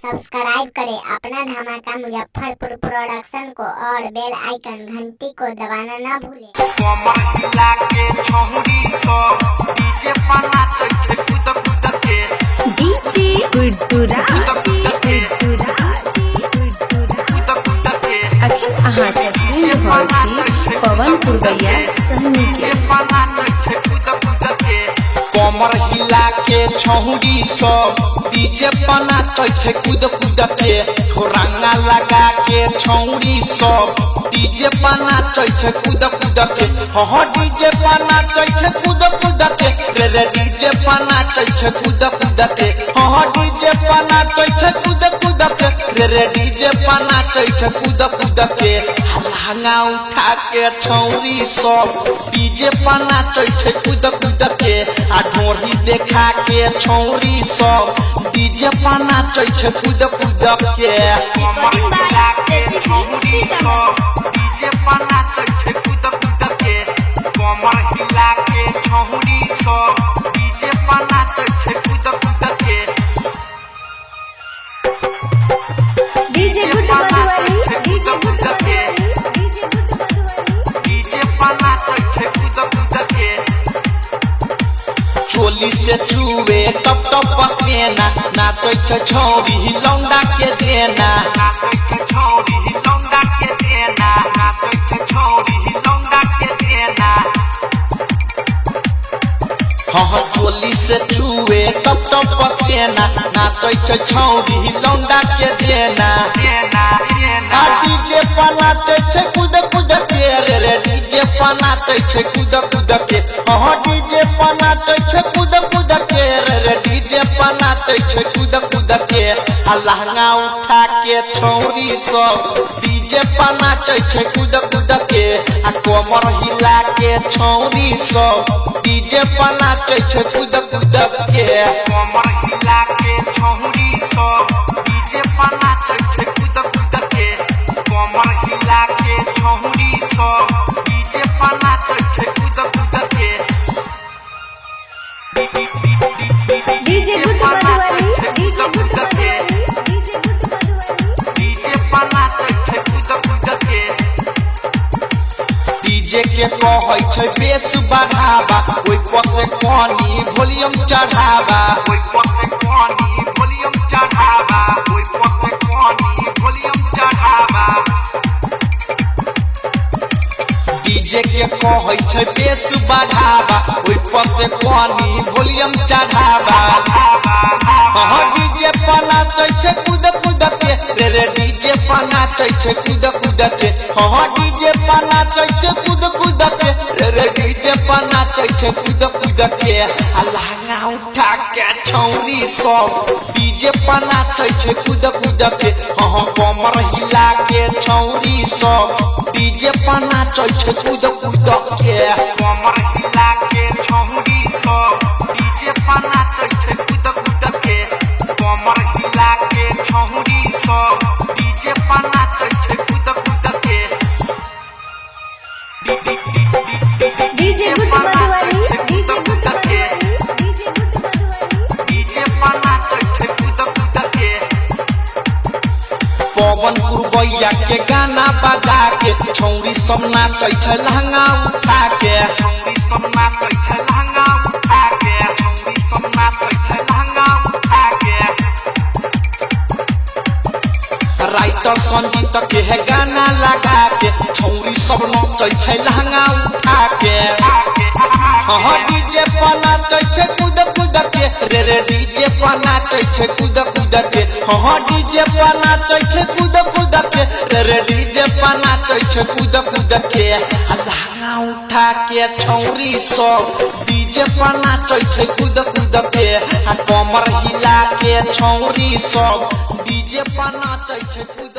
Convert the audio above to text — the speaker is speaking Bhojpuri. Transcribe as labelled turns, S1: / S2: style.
S1: सब्सक्राइब करें अपना धमाका मुजफ्फरपुर प्रोडक्शन को और बेल आइकन घंटी को दबाना ना भूलें।
S2: कमर हिला के छौरी सो डीजे पाना चढ़े कूद कूद के
S3: डीजे गुड्डूरा अखिल अहाँ सब सुन रहल छी पवन पुरवैया सहनी के
S2: पाना चढ़े कूद कूद के कमर हिला के छौरी सो डीजे पाना चढ़े कूद कूद के ठोरंगा लगा के छौरी सो डीजे पाना चढ़े कूद कूद के हो डीजे पाना चढ़े कूद कूद के रे डीजे पाना चढ़े कूद कूद के हो डीजे पाना चढ़े कूद कूद के रे डीजे पाना चढ़े कूद कूद के लहंगा उठा के छौरी सब डीजे पाना चढ़े कूद कूद के आ ढोरी देखा के छौरी सब डीजे पाना चढ़े कूद कूद के कमर हिला के छौरी सब डीजे पाना चढ़े कूद कूद के कमर हिला के छौरी सब डीजे पाना चढ़े कूद कूद के
S3: डीजे गुड्डू मधुवाली
S2: डीजे पाना चढ़े कूद कूद के चोली से चुवे टप टप पसेना नाचै छ छौरी लौंडा के जेना नाचै छ छौरी लौंडा के जेना नाचै छ छौरी लौंडा के जेना हाँ चोली से चुवे टप टप पसेना नाचै छ छौरी लौंडा के जेना आ डीजे पाना चढ़े कूद कूद के रे डीजे पाना चढ़े कूद कूद के हाँ डीजे पाना चढ़े कूद कूद के रे डीजे पाना चढ़े कूद कूद के आ लहंगा उठा के छौरी सब डीजे पाना चढ़े कूद कूद के आ कमर हिला के छौरी सब डीजे पाना चढ़े कूद कूद के कमर हिला के छौरी सब डीजे पाना चढ़े कूद कूद के कमर हिला के छौरी सब डीजे पाना चढ़े कूद कूद के
S3: डीजे गुड्डू मधुवाली
S2: डीजे पाना चढ़े कूद कूद के डीजे के कहै छै बेस बढ़ावा ओइ पर से कनी वॉल्यूम चढ़ावा ओइ पर से कनी वॉल्यूम चढ़ावा ओइ पर से कनी वॉल्यूम चढ़ावा डीजे के कहै छै बेस बढ़ावा ओइ पर से कनी वॉल्यूम चढ़ावा हाँ डीजे पाना चढ़े कूद कूद के रे डीजे पाना चढ़े कूद कूद के हाँ डीजे पाना चढ़े कूद कूद के रे डीजे पाना चढ़े कूद कूद के आ लहंगा उठा के छौरी सब डीजे पाना चढ़े कूद कूद के हाँ कमर हिला के छौरी सब डीजे पाना चढ़े कूद कूद के कमर हिला के छौरी सब डीजे पाना चढ़े कूद कूद के कमर हिला के छौरी सब डीजे पाना चढ़े कूद कूद के
S3: डीजे गुड्डू मधुवाली
S2: डीजे पाना चढ़े कूद कूद के पवन पुरवैया के गाना बजा के छौरी सब नाचै छै लहंगा उठा के छौरी सब नाचै छै लहंगा उठा के छौरी सब नाचै छै लहंगा उठा के राइटर संगीत के है गाना लगा के छौरी सब नाचै छै लहंगा उठा के हाँ डीजे पाना चढ़े कूद कूद के रे डीजे पाना चढ़े कूद कूद के हाँ डीजे पाना चढ़े कूद कूद के रे डीजे पाना चढ़े कूद कूद के लहंगा उठा के छौरी सब डीजे पाना चढ़े कूद कूद के आ कमर हिला के छौरी सब डीजे पाना चढ़े कूद